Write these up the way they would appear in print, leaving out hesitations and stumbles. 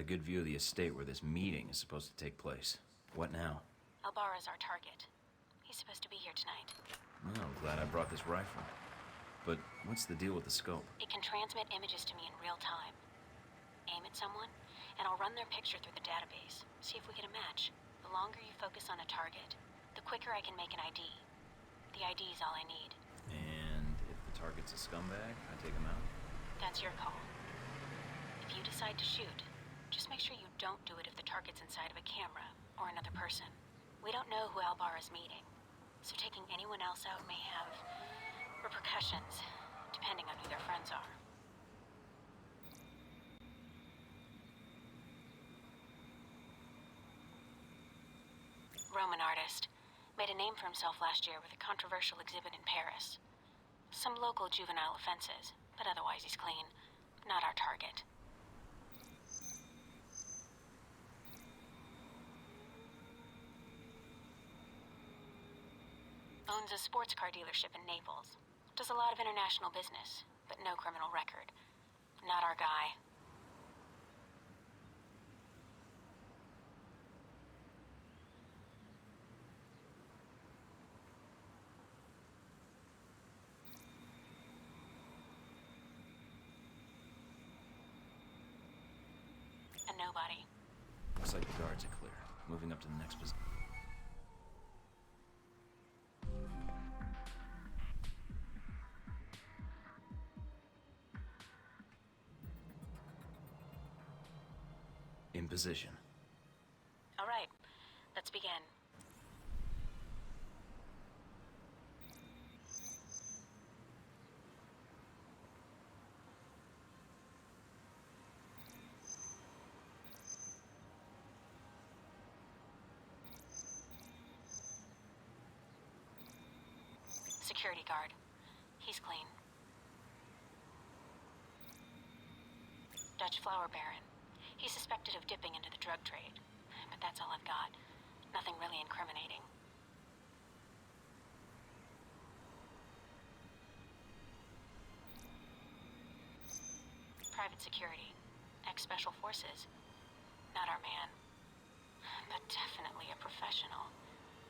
a good view of the estate where this meeting is supposed to take place. What now? Albarra's our target. He's supposed to be here tonight. Well, I'm glad I brought this rifle. But what's the deal with the scope? It can transmit images to me in real time. Aim at someone, and I'll run their picture through the database. See if we get a match. The longer you focus on a target, the quicker I can make an ID. The ID is all I need. And if the target's a scumbag, I take him out? That's your call. If you decide to shoot, just make sure you don't do it if the target's inside of a camera or another person. We don't know who Albarra's meeting, so taking anyone else out may have repercussions, depending on who their friends are. Roman artist. Made a name for himself last year with a controversial exhibit in Paris. Some local juvenile offenses, but otherwise he's clean. Not our target. Owns a sports car dealership in Naples. Does a lot of international business, but no criminal record. Not our guy. A nobody. Looks like the guards are clear. Moving up to the next position. In position. All right, let's begin. Security guard. He's clean. Dutch flower baron. He's suspected of dipping into the drug trade, but that's all I've got. Nothing really incriminating. Private security. Ex-special forces. Not our man. But definitely a professional.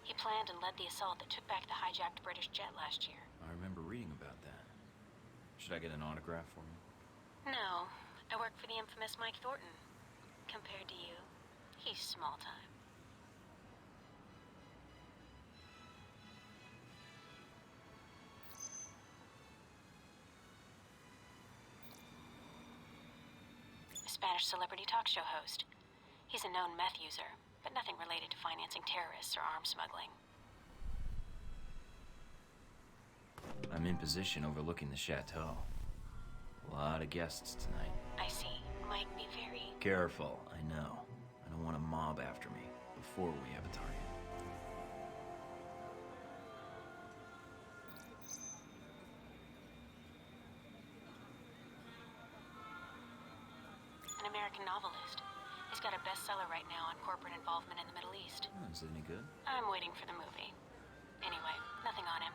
He planned and led the assault that took back the hijacked British jet last year. I remember reading about that. Should I get an autograph for him? No, I work for the infamous Mike Thornton. Compared to you, he's small time. A Spanish celebrity talk show host. He's a known meth user, but nothing related to financing terrorists or arms smuggling. I'm in position overlooking the chateau. A lot of guests tonight. I see. Mike, be very... Careful, I know. I don't want a mob after me before we have a target. An American novelist. He's got a bestseller right now on corporate involvement in the Middle East. Oh, is it any good? I'm waiting for the movie. Anyway, nothing on him.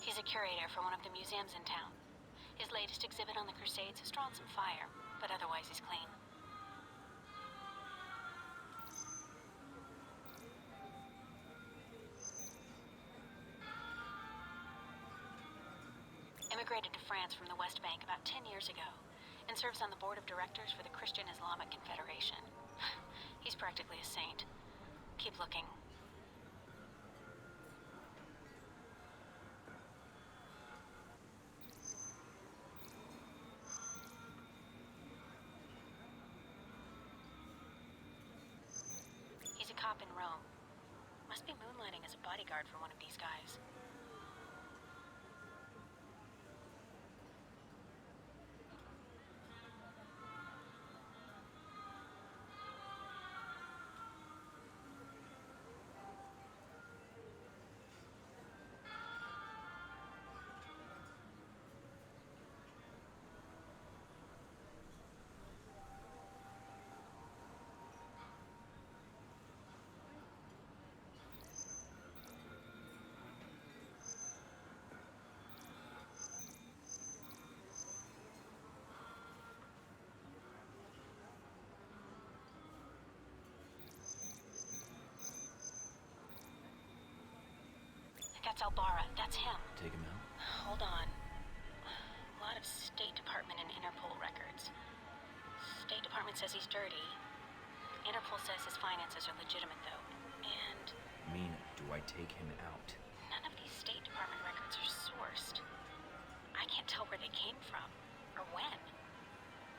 He's a curator for one of the museums in town. His latest exhibit on the Crusades has drawn some fire, but otherwise he's clean. Immigrated to France from the West Bank about 10 years ago, and serves on the board of directors for the Christian Islamic Confederation. He's practically a saint. Keep looking. He's a cop in Rome. Must be moonlighting as a bodyguard for one of these guys. That's Albara. That's him. Take him out? Hold on. A lot of State Department and Interpol records. State Department says he's dirty. Interpol says his finances are legitimate, though. And Mina, do I take him out? none of these State Department records are sourced. I can't tell where they came from, or when.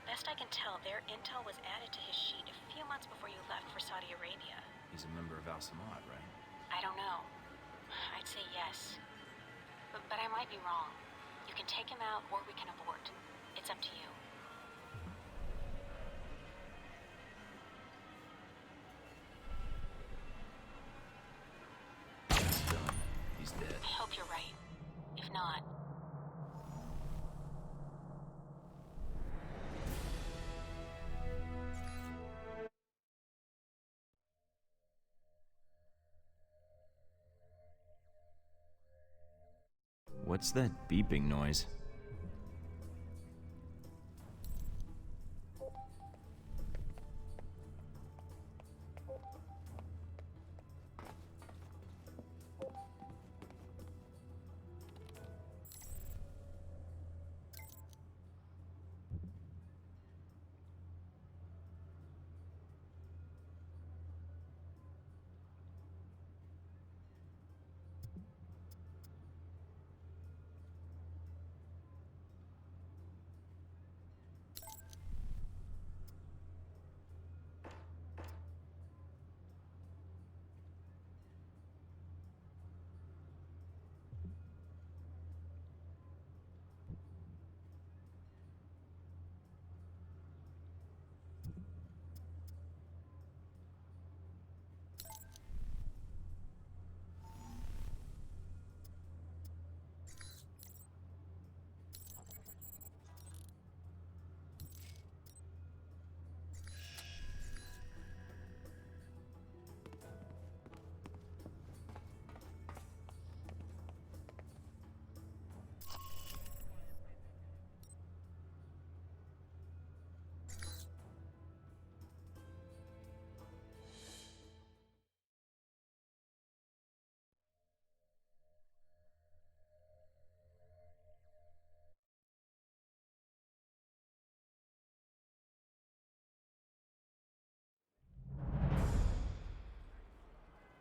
Best I can tell, their intel was added to his sheet a few months before you left for Saudi Arabia. He's a member of Al-Samad, right? I don't know. I'd say yes. But I might be wrong. You can take him out, or we can abort. It's up to you. It's done. He's dead. I hope you're right. If not... What's that beeping noise?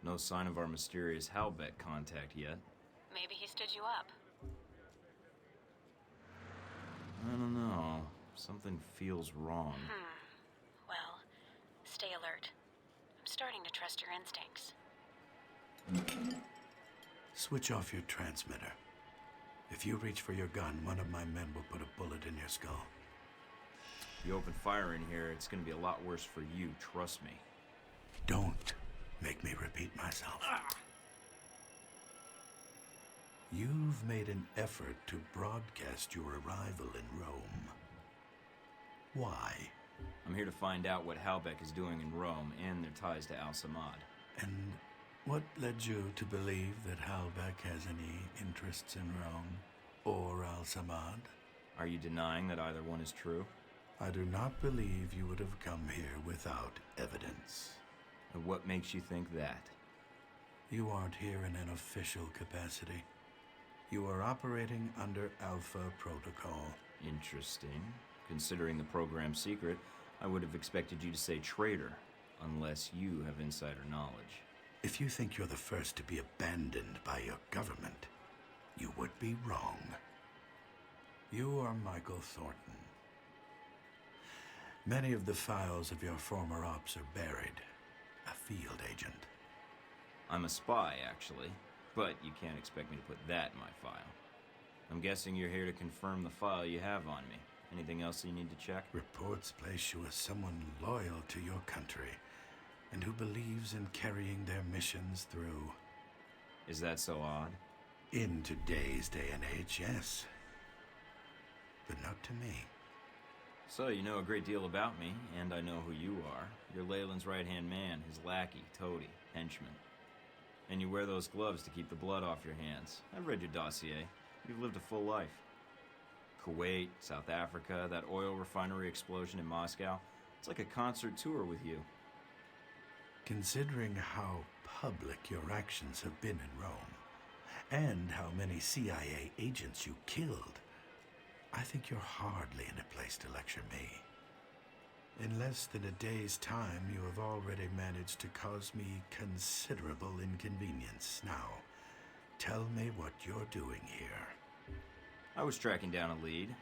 No sign of our mysterious Halbeck contact yet. Maybe he stood you up. I don't know. Something feels wrong. Well, stay alert. I'm starting to trust your instincts. Switch off your transmitter. If you reach for your gun, one of my men will put a bullet in your skull. If you open fire in here, it's gonna be a lot worse for you, trust me. Don't make me repeat myself. You've made an effort to broadcast your arrival in Rome. Why? I'm here to find out what Halbeck is doing in Rome and their ties to Al-Samad. And what led you to believe that Halbeck has any interests in Rome or Al-Samad? Are you denying that either one is true? I do not believe you would have come here without evidence. And what makes you think that? You aren't here in an official capacity. You are operating under Alpha Protocol. Interesting. Considering the program's secret, I would have expected you to say traitor, unless you have insider knowledge. If you think you're the first to be abandoned by your government, you would be wrong. You are Michael Thornton. Many of the files of your former ops are buried. A field agent. I'm a spy, actually, but you can't expect me to put that in my file. I'm guessing you're here to confirm the file you have on me. Anything else you need to check? Reports place you as someone loyal to your country and who believes in carrying their missions through. Is that so odd? In today's day and age, yes. But not to me. So, you know a great deal about me, and I know who you are. You're Leyland's right-hand man, his lackey, toady, henchman. And you wear those gloves to keep the blood off your hands. I've read your dossier. You've lived a full life. Kuwait, South Africa, that oil refinery explosion in Moscow. It's like a concert tour with you. Considering how public your actions have been in Rome, and how many CIA agents you killed, I think you're hardly in a place to lecture me. In less than a day's time, you have already managed to cause me considerable inconvenience. Now, tell me what you're doing here. I was tracking down a lead,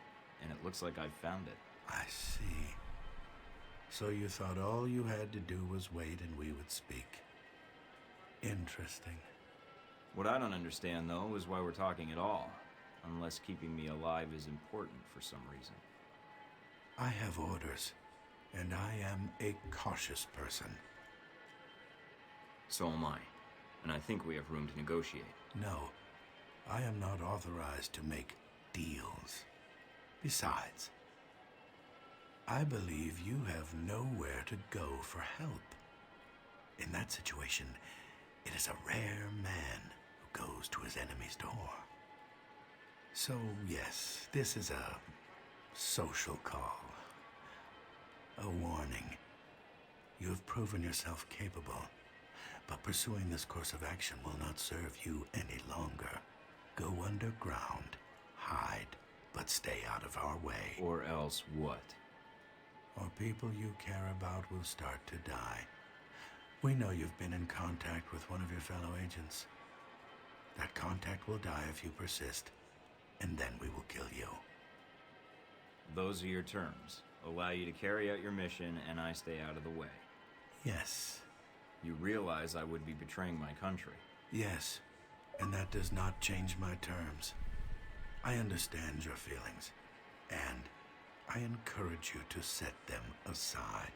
and it looks like I've found it. I see. So you thought all you had to do was wait and we would speak. Interesting. What I don't understand, though, is why we're talking at all, unless keeping me alive is important for some reason. I have orders, and I am a cautious person. So am I, and I think we have room to negotiate. No, I am not authorized to make deals. Besides, I believe you have nowhere to go for help. In that situation, it is a rare man who goes to his enemy's door. So, yes, this is a social call. A warning. You have proven yourself capable, but pursuing this course of action will not serve you any longer. Go underground, hide, but stay out of our way. Or else what? Or people you care about will start to die. We know you've been in contact with one of your fellow agents. That contact will die if you persist, and then we will kill you. Those are your terms. Allow you to carry out your mission, and I stay out of the way. Yes. You realize I would be betraying my country. Yes, and that does not change my terms. I understand your feelings, and I encourage you to set them aside.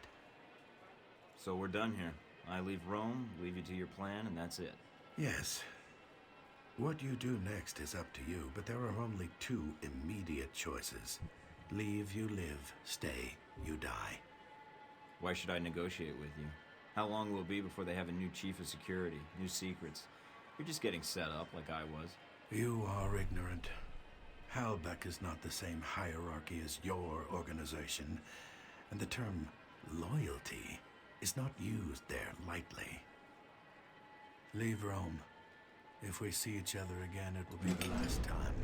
So we're done here. I leave Rome, leave you to your plan, and that's it. Yes. What you do next is up to you, but there are only two immediate choices. Leave, you live. Stay, you die. Why should I negotiate with you? How long will it be before they have a new chief of security, new secrets? You're just getting set up like I was. You are ignorant. Halbeck is not the same hierarchy as your organization, and the term loyalty is not used there lightly. Leave Rome. If we see each other again, it will be the last time.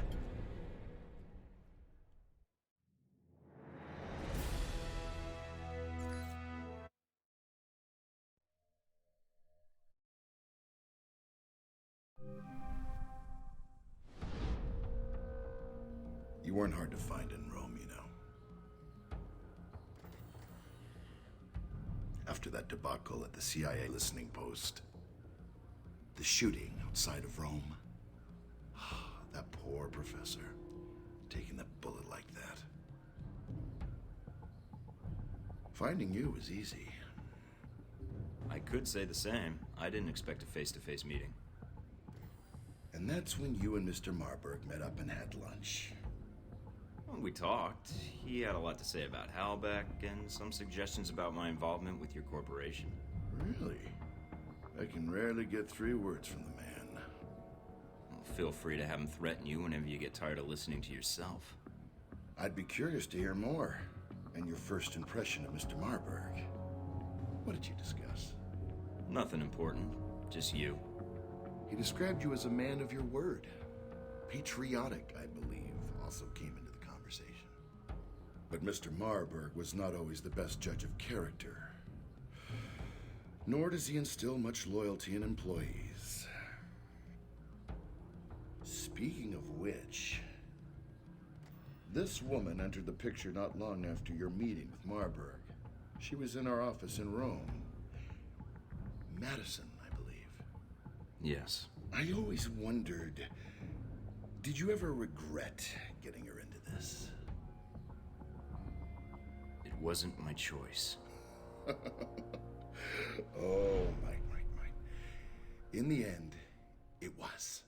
You weren't hard to find in Rome, you know. After that debacle at the CIA listening post, the shooting outside of Rome, that poor professor, taking that bullet like that. Finding you was easy. I could say the same. I didn't expect a face-to-face meeting. And that's when you and Mr. Marburg met up and had lunch. Well, we talked. He had a lot to say about Halbeck and some suggestions about my involvement with your corporation. Really? I can rarely get 3 words from the man. Well, feel free to have him threaten you whenever you get tired of listening to yourself. I'd be curious to hear more, and your first impression of Mr. Marburg. What did you discuss? Nothing important. Just you. He described you as a man of your word. Patriotic, I believe, also came into the conversation. But Mr. Marburg was not always the best judge of character. Nor does he instill much loyalty in employees. Speaking of which, this woman entered the picture not long after your meeting with Marburg. She was in our office in Rome. Madison, I believe. Yes. I always wondered, did you ever regret getting her into this? It wasn't my choice. Oh, Mike. In the end, it was.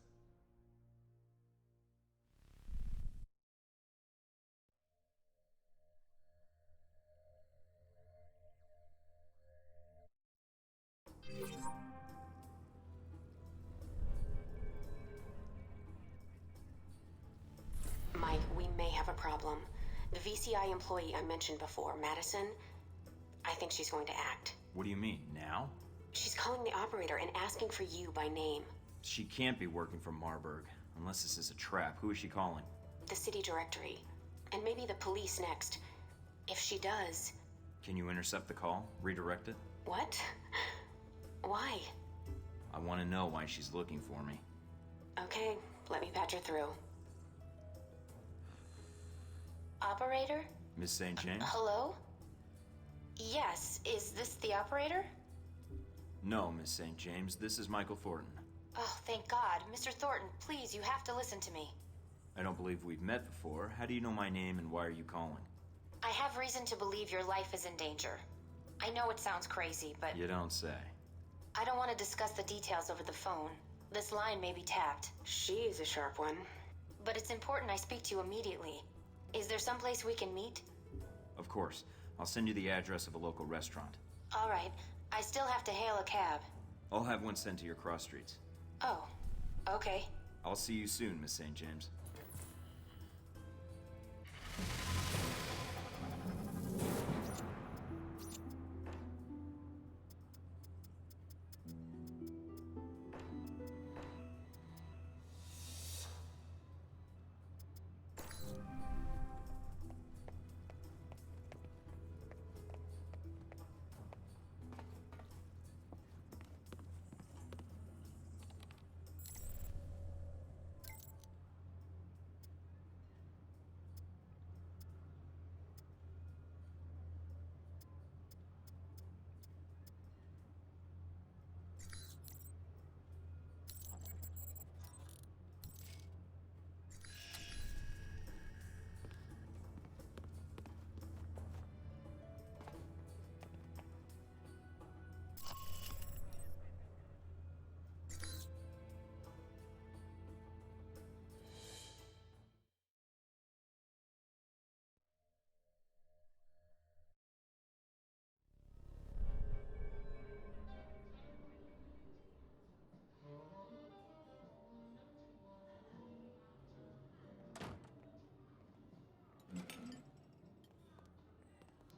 Mike, we may have a problem. The VCI employee I mentioned before, Madison, I think she's going to act. What do you mean, now? She's calling the operator and asking for you by name. She can't be working from Marburg, unless this is a trap. Who is she calling? The city directory. And maybe the police next. If she does... Can you intercept the call? Redirect it? What? Why? I want to know why she's looking for me. Okay, let me patch her through. Operator? Miss St. James? Hello? Yes, is this the operator? No, Miss St. James. This is Michael Thornton. Oh, thank God. Mr. Thornton, please, you have to listen to me. I don't believe we've met before. How do you know my name and why are you calling? I have reason to believe your life is in danger. I know it sounds crazy, but... You don't say. I don't want to discuss the details over the phone. This line may be tapped. She's a sharp one. But it's important I speak to you immediately. Is there someplace we can meet? Of course. I'll send you the address of a local restaurant. All right. I still have to hail a cab. I'll have one sent to your cross streets. Oh, okay. I'll see you soon, Miss St. James.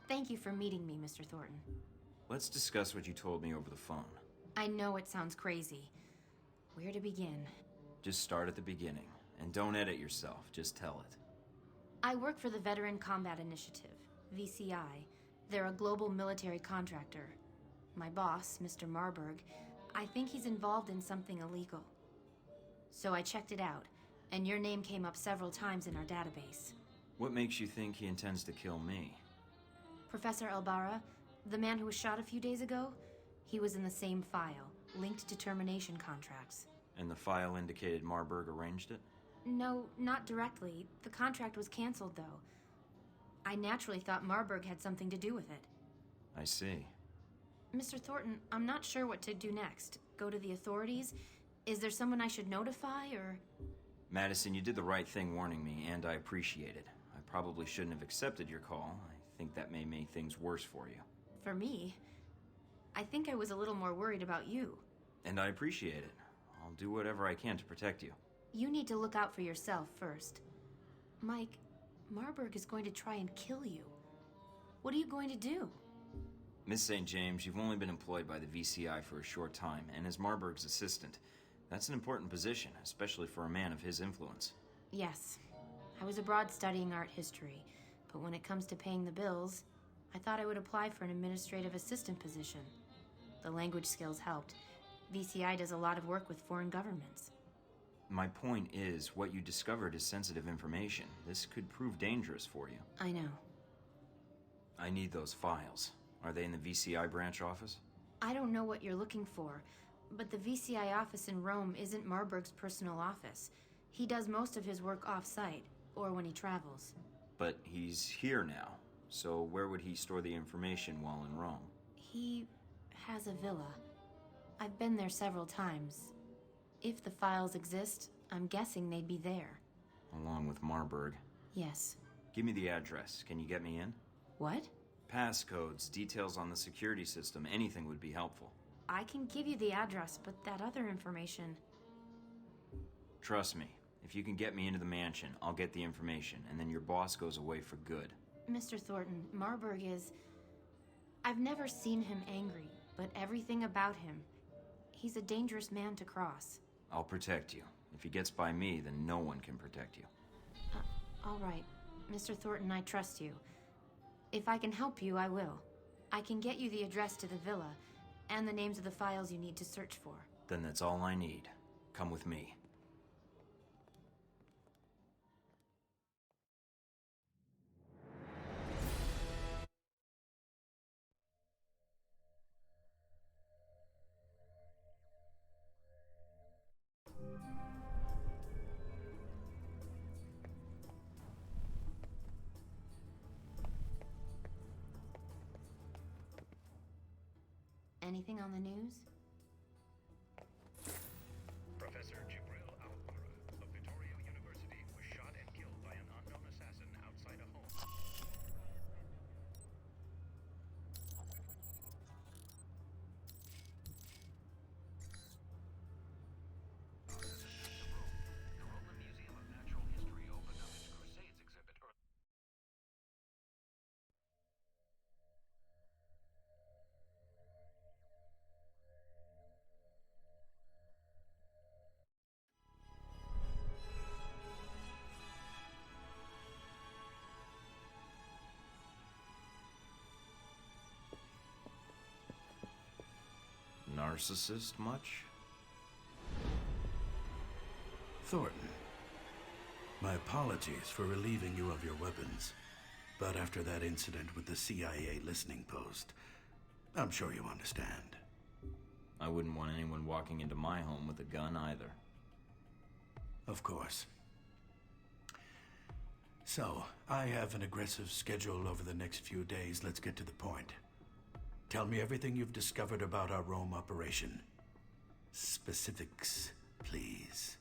Thank you for meeting me, Mr. Thornton. Let's discuss what you told me over the phone. I know it sounds crazy. Where to begin? Just start at the beginning. And don't edit yourself, just tell it. I work for the Veteran Combat Initiative, VCI. They're a global military contractor. My boss, Mr. Marburg, I think he's involved in something illegal. So I checked it out, and your name came up several times in our database. What makes you think he intends to kill me? Professor Elbara, the man who was shot a few days ago, he was in the same file, linked to termination contracts. And the file indicated Marburg arranged it? No, not directly. The contract was canceled, though. I naturally thought Marburg had something to do with it. I see. Mr. Thornton, I'm not sure what to do next. Go to the authorities? Is there someone I should notify, or...? Madison, you did the right thing warning me, and I appreciate it. I probably shouldn't have accepted your call. I think that may make things worse for you. For me? I think I was a little more worried about you. And I appreciate it. I'll do whatever I can to protect you. You need to look out for yourself first. Mike, Marburg is going to try and kill you. What are you going to do? Miss St. James, you've only been employed by the VCI for a short time, and as Marburg's assistant, that's an important position, especially for a man of his influence. Yes. I was abroad studying art history, but when it comes to paying the bills, I thought I would apply for an administrative assistant position. The language skills helped. VCI does a lot of work with foreign governments. My point is, what you discovered is sensitive information. This could prove dangerous for you. I know. I need those files. Are they in the VCI branch office? I don't know what you're looking for, but the VCI office in Rome isn't Marburg's personal office. He does most of his work off-site, or when he travels. But he's here now, so where would he store the information while in Rome? He has a villa. I've been there several times. If the files exist, I'm guessing they'd be there. Along with Marburg. Yes. Give me the address. Can you get me in? What? Passcodes, details on the security system, anything would be helpful. I can give you the address, but that other information... Trust me, if you can get me into the mansion, I'll get the information, and then your boss goes away for good. Mr. Thornton, Marburg is... I've never seen him angry, but everything about him... He's a dangerous man to cross. I'll protect you. If he gets by me, then no one can protect you. All right. Mr. Thornton, I trust you. If I can help you, I will. I can get you the address to the villa, and the names of the files you need to search for. Then that's all I need. Come with me. Anything on the news? Professor Jibril Al-Qura of Victoria University was shot and killed by an unknown assassin outside a home. The Roman Museum of Natural History opened up its Crusades exhibit early. Narcissist much? Thornton, my apologies for relieving you of your weapons. But after that incident with the CIA listening post, I'm sure you understand. I wouldn't want anyone walking into my home with a gun either. Of course. So, I have an aggressive schedule over the next few days. Let's get to the point. Tell me everything you've discovered about our Rome operation. Specifics, please.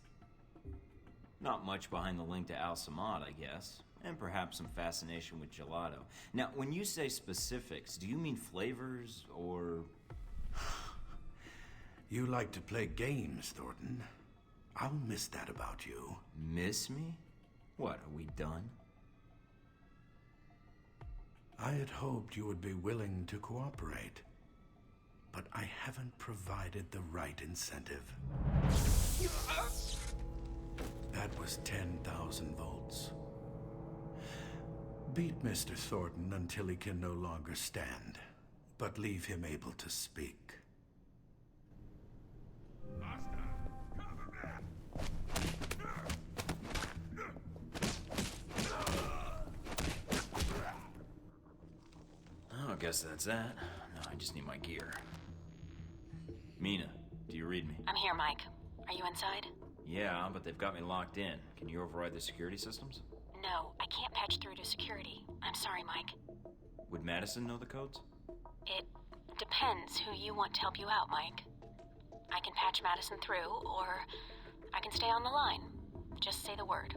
Not much behind the link to Al Samad, I guess. And perhaps some fascination with gelato. Now, when you say specifics, do you mean flavors, or... You like to play games, Thornton. I'll miss that about you. Miss me? What, are we done? I had hoped you would be willing to cooperate. But I haven't provided the right incentive. That was 10,000 volts. Beat Mr. Thornton until he can no longer stand, but leave him able to speak. Oh, I guess that's that. No, I just need my gear. Mina, do you read me? I'm here, Mike. Are you inside? Yeah, but they've got me locked in. Can you override the security systems? No, I can't patch through to security. I'm sorry, Mike. Would Madison know the codes? It depends who you want to help you out, Mike. I can patch Madison through, or I can stay on the line. Just say the word.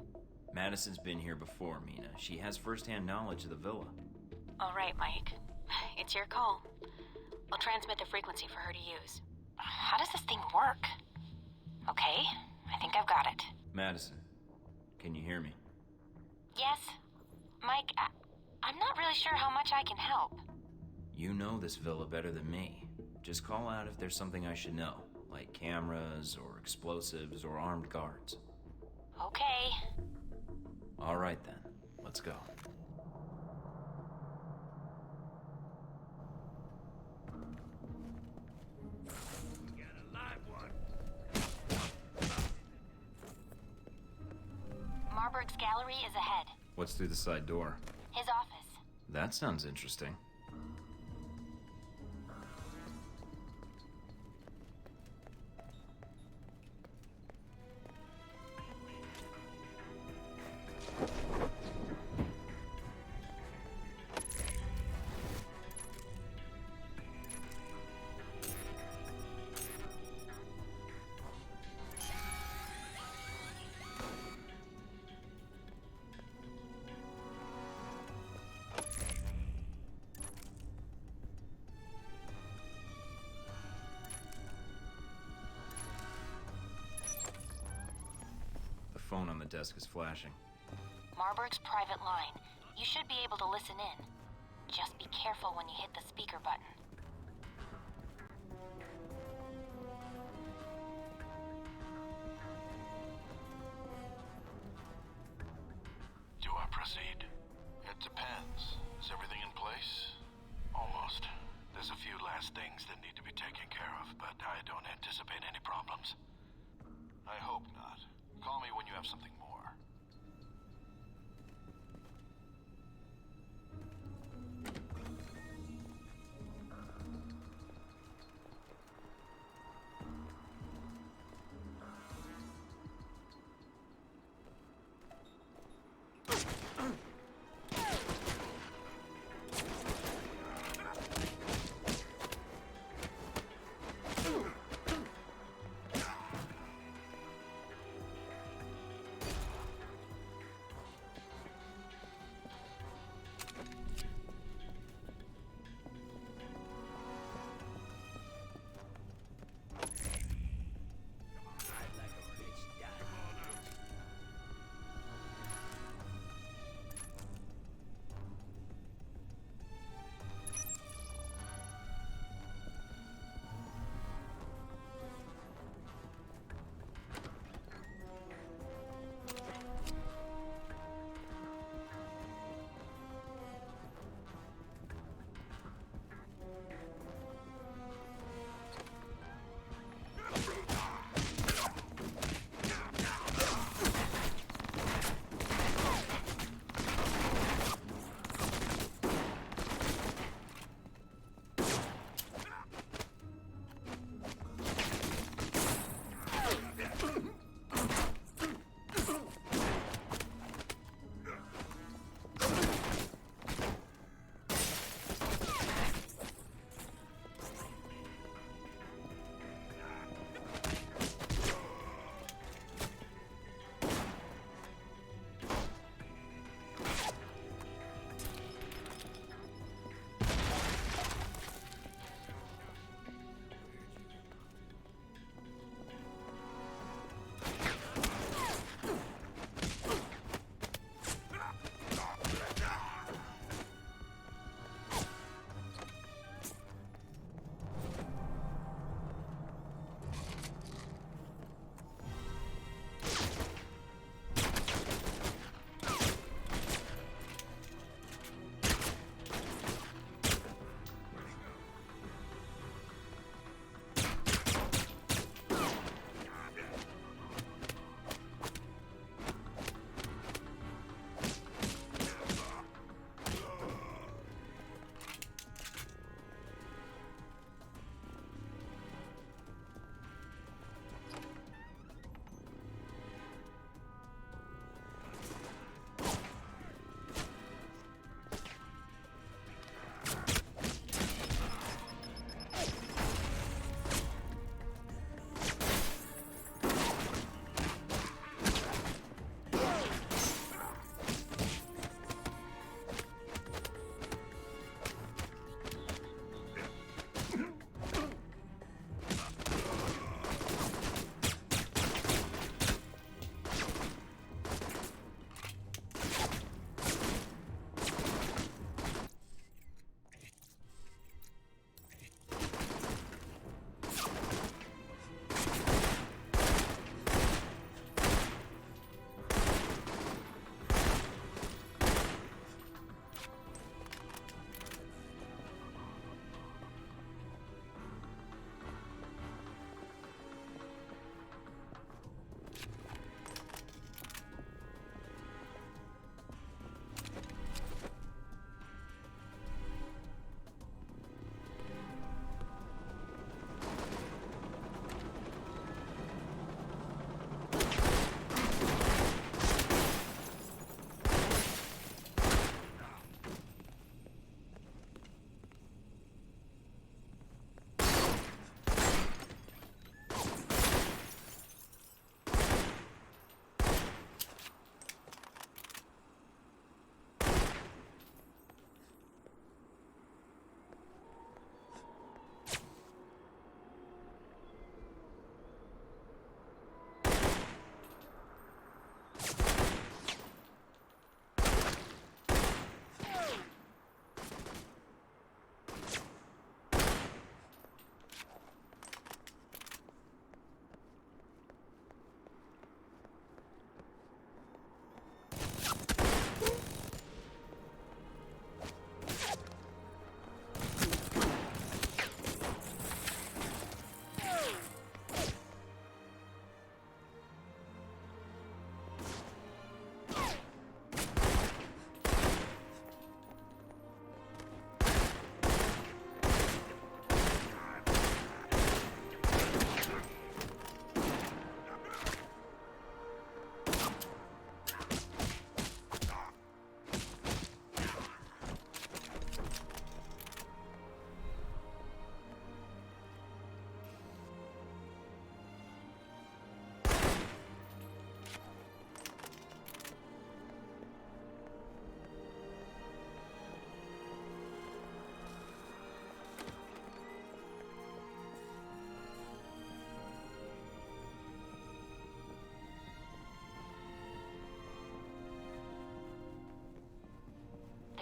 Madison's been here before, Mina. She has first-hand knowledge of the villa. All right, Mike. It's your call. I'll transmit the frequency for her to use. How does this thing work? Okay, I think I've got it. Madison, can you hear me? Yes? Mike, I'm not really sure how much I can help. You know this villa better than me. Just call out if there's something I should know, like cameras or explosives or armed guards. Okay. All right then, let's go. Marburg's gallery is ahead. What's through the side door? His office. That sounds interesting. The phone on the desk is flashing. Marburg's private line. You should be able to listen in. Just be careful when you hit the speaker button. Depends. Is everything in place? Almost. There's a few last things that need to be taken care of, but I don't anticipate any problems. I hope not. Call me when you have something more.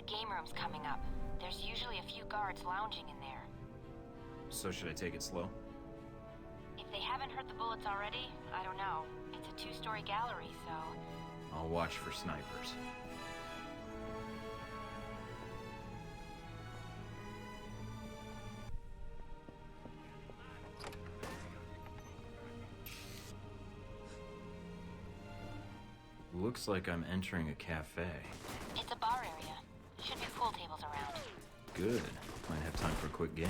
The game room's coming up. There's usually a few guards lounging in there. So should I take it slow? If they haven't heard the bullets already, I don't know. It's a two-story gallery, so... I'll watch for snipers. Looks like I'm entering a cafe. It's a bar area. Should be pool tables around. Good. Might have time for a quick game.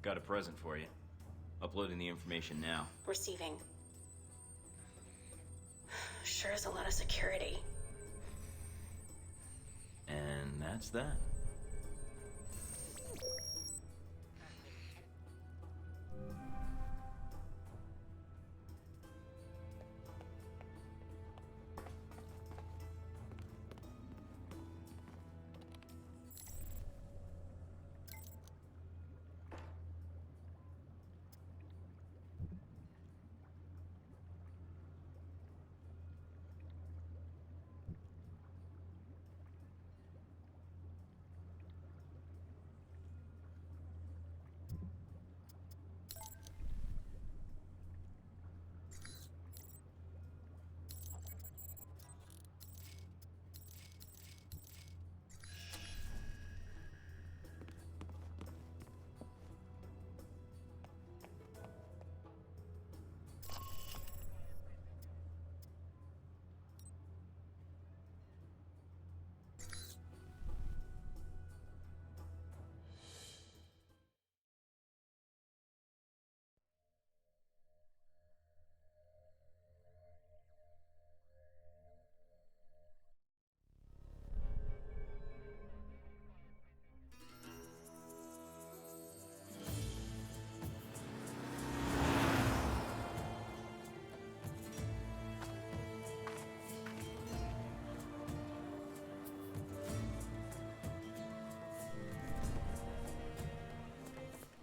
Got a present for you. Uploading the information now. Receiving. Sure is a lot of security. And that's that.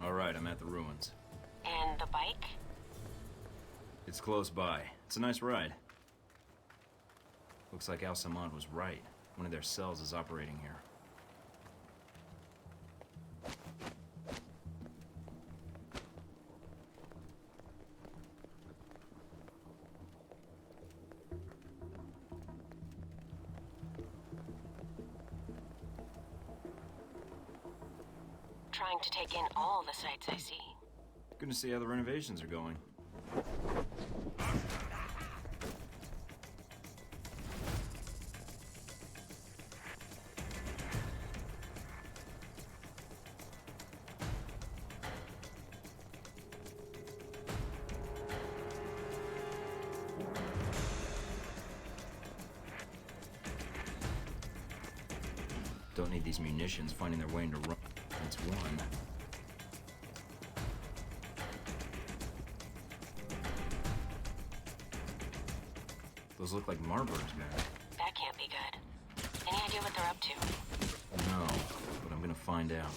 Alright, I'm at the ruins. And the bike? It's close by. It's a nice ride. Looks like Al-Samad was right. One of their cells is operating here. Trying to take in all the sights I see. Good to see how the renovations are going. Don't need these munitions finding their way into Rome. That's one. Those look like Marburg's men. That can't be good. Any idea what they're up to? No, but I'm gonna find out.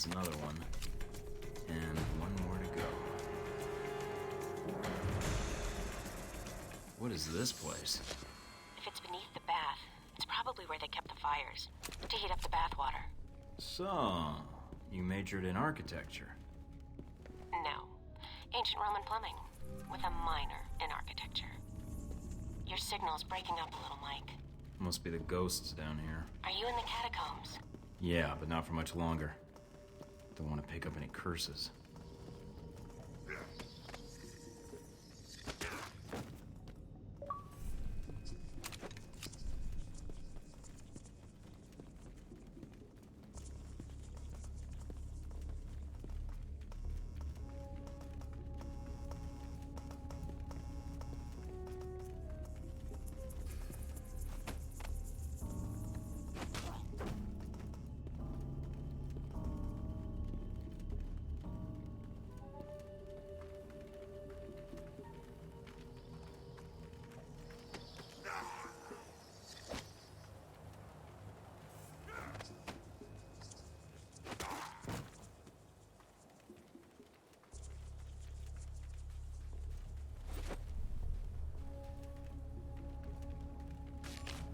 That's another one. And one more to go. What is this place? If it's beneath the bath, it's probably where they kept the fires, to heat up the bath water. So, you majored in architecture. No. Ancient Roman plumbing, with a minor in architecture. You're signal's breaking up a little, Mike. Must be the ghosts down here. Are you in the catacombs? Yeah, but not for much longer. Don't want to pick up any curses.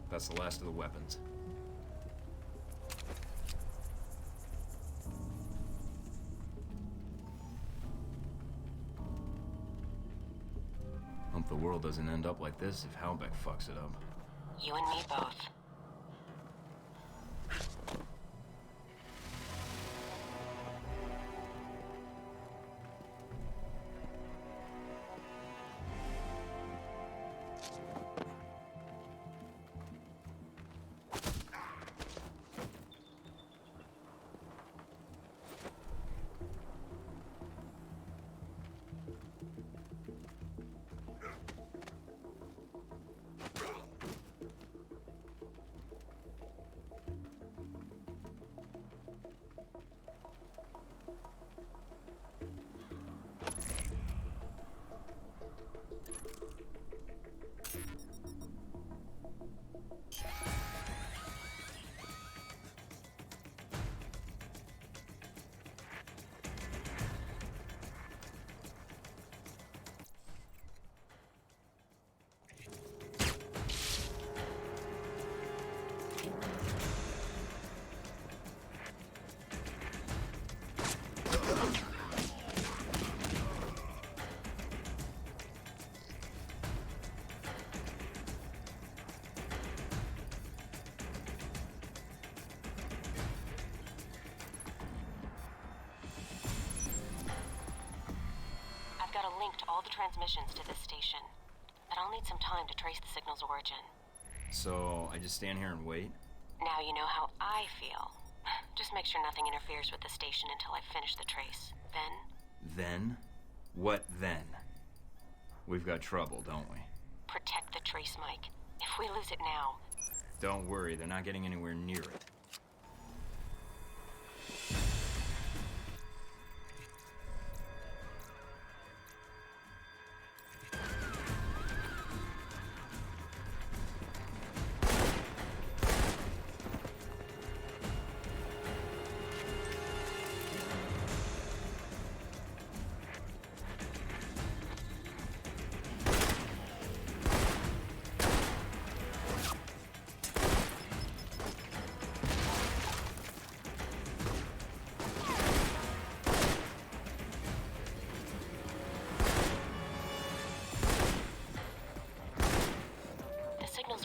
That's the last of the weapons. Hope the world doesn't end up like this if Halbeck fucks it up. You and me both. I've got a link to all the transmissions to this station, but I'll need some time to trace the signal's origin. So, I just stand here and wait? Now you know how I feel. Just make sure nothing interferes with the station until I finish the trace. Then? Then? What then? We've got trouble, don't we? Protect the trace, Mike. If we lose it now... Don't worry, they're not getting anywhere near it.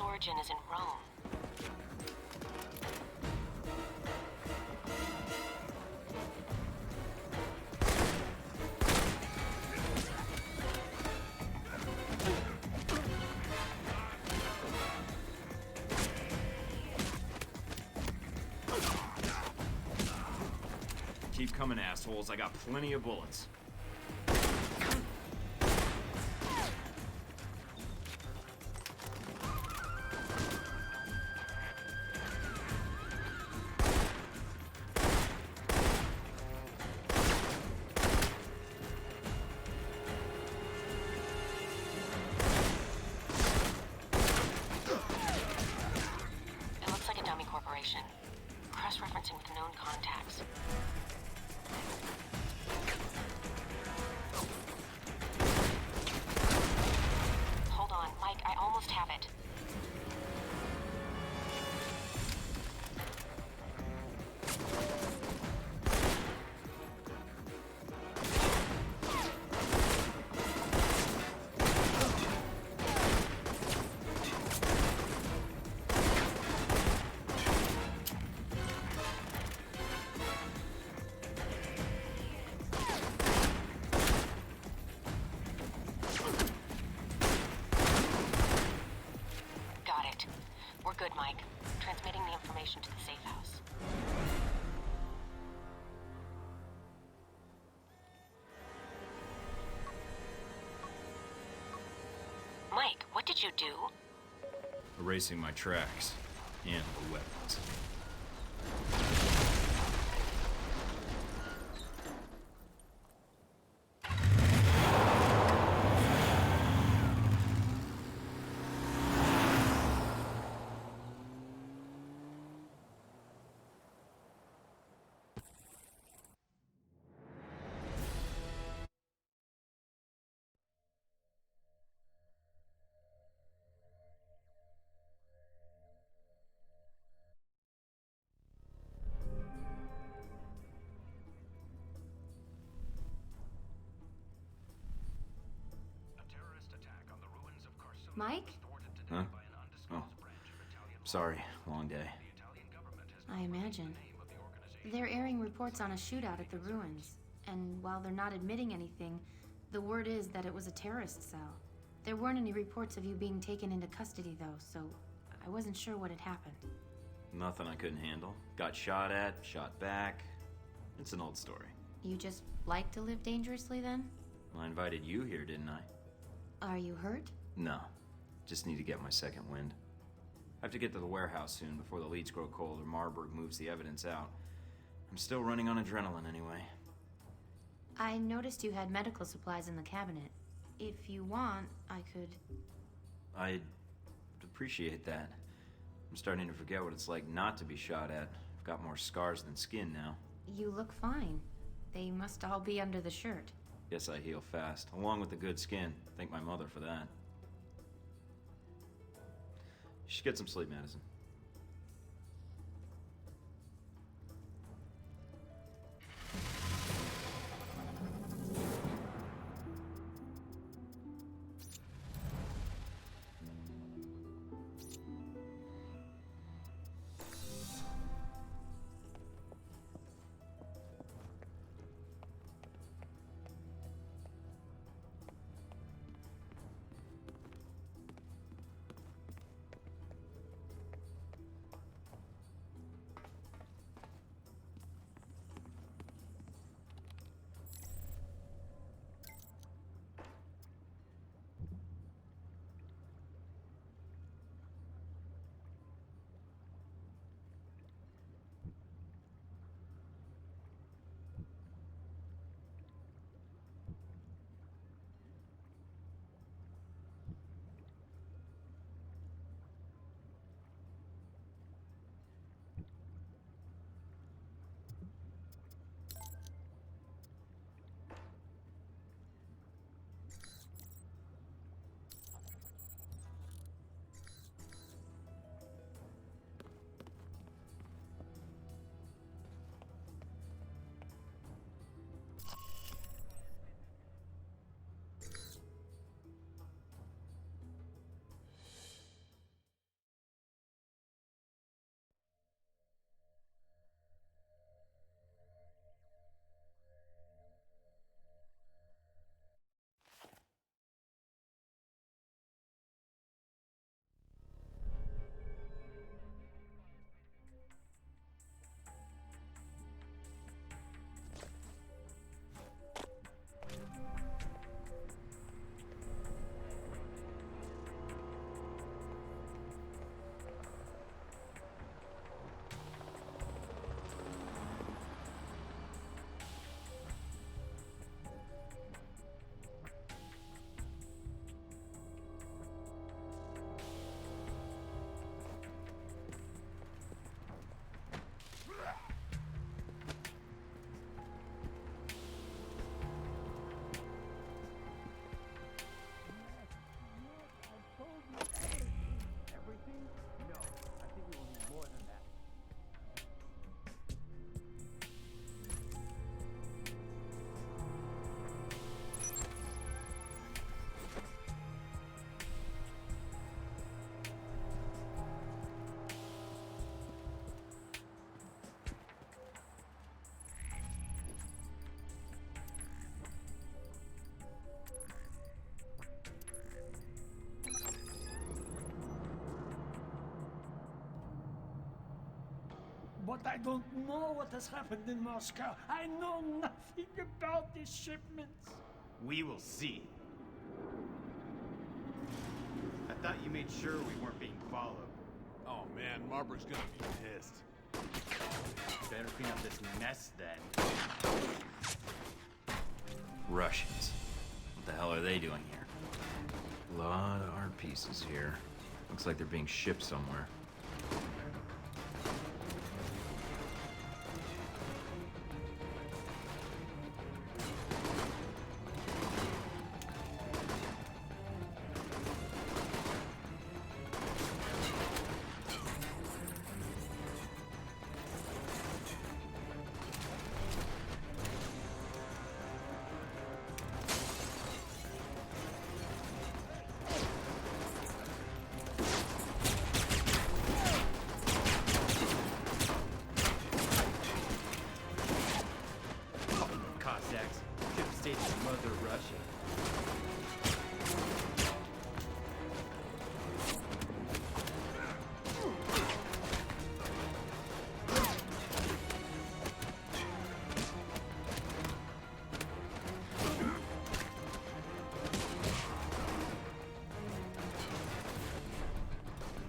Origin is in Rome. Keep coming, assholes. I got plenty of bullets. Cross-referencing with known contacts. Hold on, Mike, I almost have it. We're good, Mike. Transmitting the information to the safe house. Mike, what did you do? Erasing my tracks and the weapons. A terrorist attack on the ruins of CORSAIR Mike? was thwarted today Huh? by an undisclosed Oh. branch of Italian. Sorry, long day. The Italian government has I imagine. name of the organization. They're airing reports on a shootout at the ruins. And while they're not admitting anything, the word is that it was a terrorist cell. There weren't any reports of you being taken into custody, though, so I wasn't sure what had happened. Nothing I couldn't handle. Got shot at, shot back. It's an old story. You just like to live dangerously, then? I invited you here, didn't I? Are you hurt? No. Just need to get my second wind. I have to get to the warehouse soon before the leads grow cold or Marburg moves the evidence out. I'm still running on adrenaline anyway. I noticed you had medical supplies in the cabinet. If you want, I could... I'd appreciate that. I'm starting to forget what it's like not to be shot at. I've got more scars than skin now. You look fine. They must all be under the shirt. Guess I heal fast, along with the good skin. Thank my mother for that. You should get some sleep, Madison. but I don't know what has happened in Moscow. I know nothing about these shipments. We will see. I thought you made sure we weren't being followed. Oh man, Marburg's gonna be pissed. Better clean up this mess then. Russians. What the hell are they doing here? A lot of art pieces here. Looks like they're being shipped somewhere. Cossacks. Should have stayed in Mother Russia.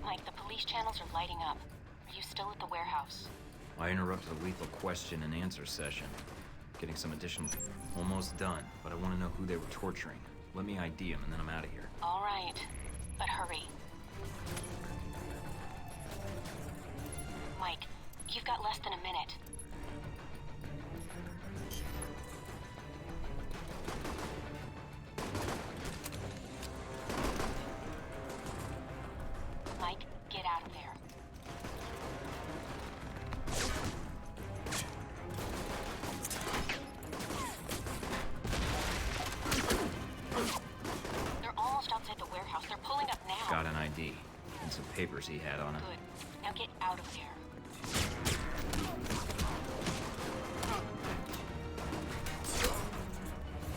Mike, the police channels are lighting up. Are you still at the warehouse? I interrupted a lethal question and answer session. Getting some additional... Almost done, but I want to know who they were torturing. Let me ID them and then I'm out of here. All right, but hurry. Mike, you've got less than a minute. Mike, get out of there. They're almost outside the warehouse. They're pulling up now. Got an ID and some papers he had on it. Good. Now get out of there.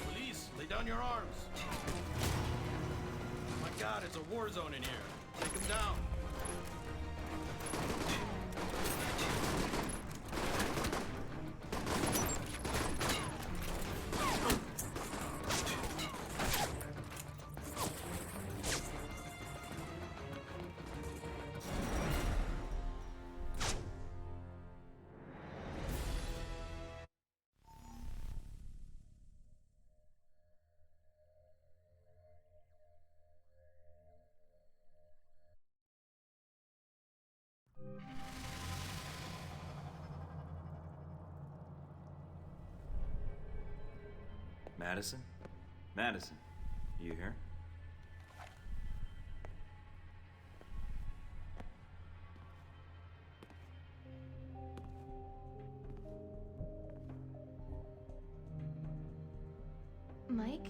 Police, lay down your arms. My God, it's a war zone in here. Take them down. Madison? Madison, you here? Mike?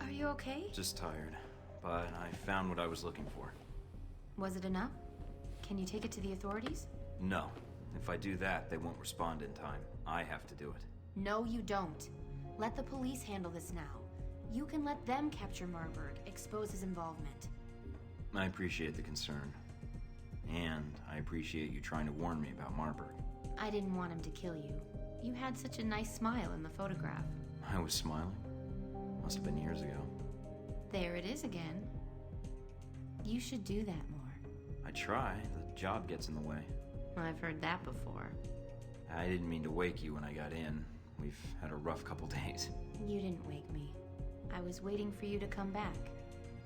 Are you okay? Just tired, but I found what I was looking for. Was it enough? Can you take it to the authorities? No. If I do that, they won't respond in time. I have to do it. No, you don't. Let the police handle this now. You can let them capture Marburg, expose his involvement. I appreciate the concern. And I appreciate you trying to warn me about Marburg. I didn't want him to kill you. You had such a nice smile in the photograph. I was smiling. Must have been years ago. There it is again. You should do that more. I try. The job gets in the way. I've heard that before. I didn't mean to wake you when I got in. We've had a rough couple days. You didn't wake me. I was waiting for you to come back.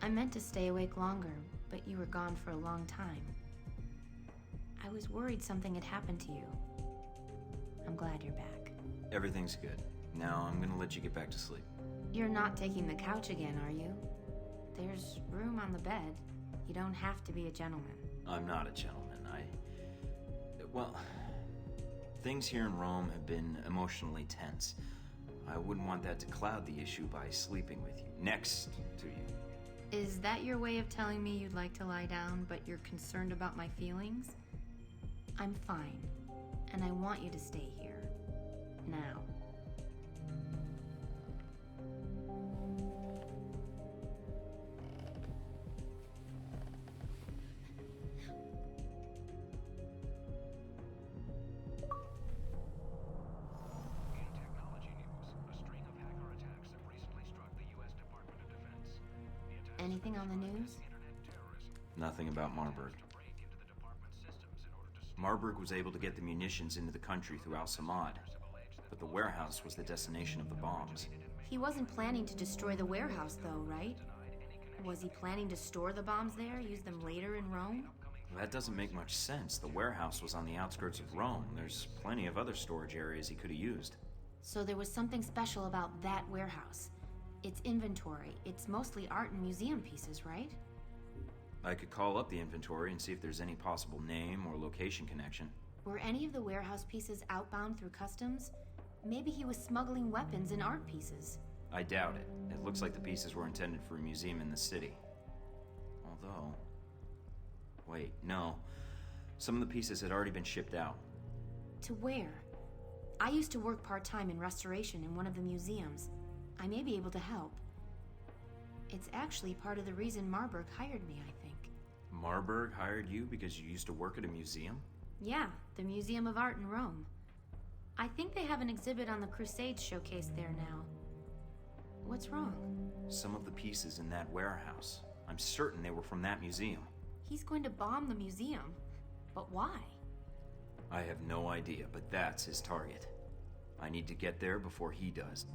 I meant to stay awake longer, but you were gone for a long time. I was worried something had happened to you. I'm glad you're back. Everything's good. Now I'm gonna let you get back to sleep. You're not taking the couch again, are you? There's room on the bed. You don't have to be a gentleman. I'm not a gentleman. Well, things here in Rome have been emotionally tense. I wouldn't want that to cloud the issue by sleeping with you, next to you. Is that your way of telling me you'd like to lie down, but you're concerned about my feelings? I'm fine, and I want you to stay here. Now. Anything on the news? Nothing about Marburg. Marburg was able to get the munitions into the country through Al-Samad, but the warehouse was the destination of the bombs. He wasn't planning to destroy the warehouse, though, right? Was he planning to store the bombs there, use them later in Rome? Well, that doesn't make much sense. The warehouse was on the outskirts of Rome. There's plenty of other storage areas he could have used. So there was something special about that warehouse. Its inventory. It's mostly art and museum pieces, right? I could call up the inventory and see if there's any possible name or location connection. Were any of the warehouse pieces outbound through customs? Maybe he was smuggling weapons and art pieces. I doubt it. It looks like the pieces were intended for a museum in the city. Although... Wait, no. Some of the pieces had already been shipped out. To where? I used to work part-time in restoration in one of the museums. I may be able to help. It's actually part of the reason Marburg hired me, I think. Marburg hired you because you used to work at a museum? Yeah, the Museum of Art in Rome. I think they have an exhibit on the Crusades showcase there now. What's wrong? Some of the pieces in that warehouse. I'm certain they were from that museum. He's going to bomb the museum. But why? I have no idea, but that's his target. I need to get there before he does.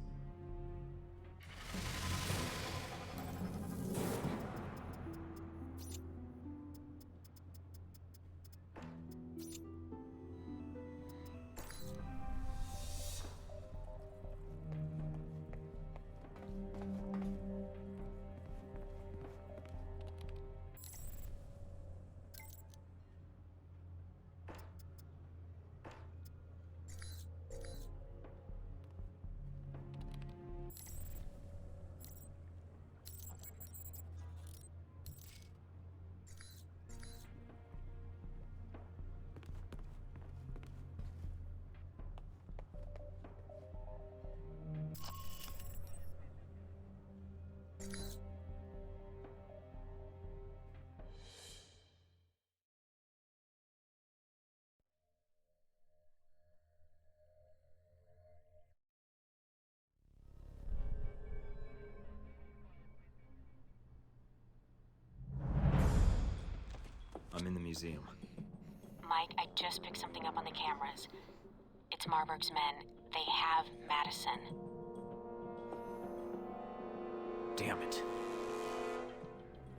I'm in the museum. Mike, I just picked something up on the cameras. It's Marburg's men. They have Madison. Damn it.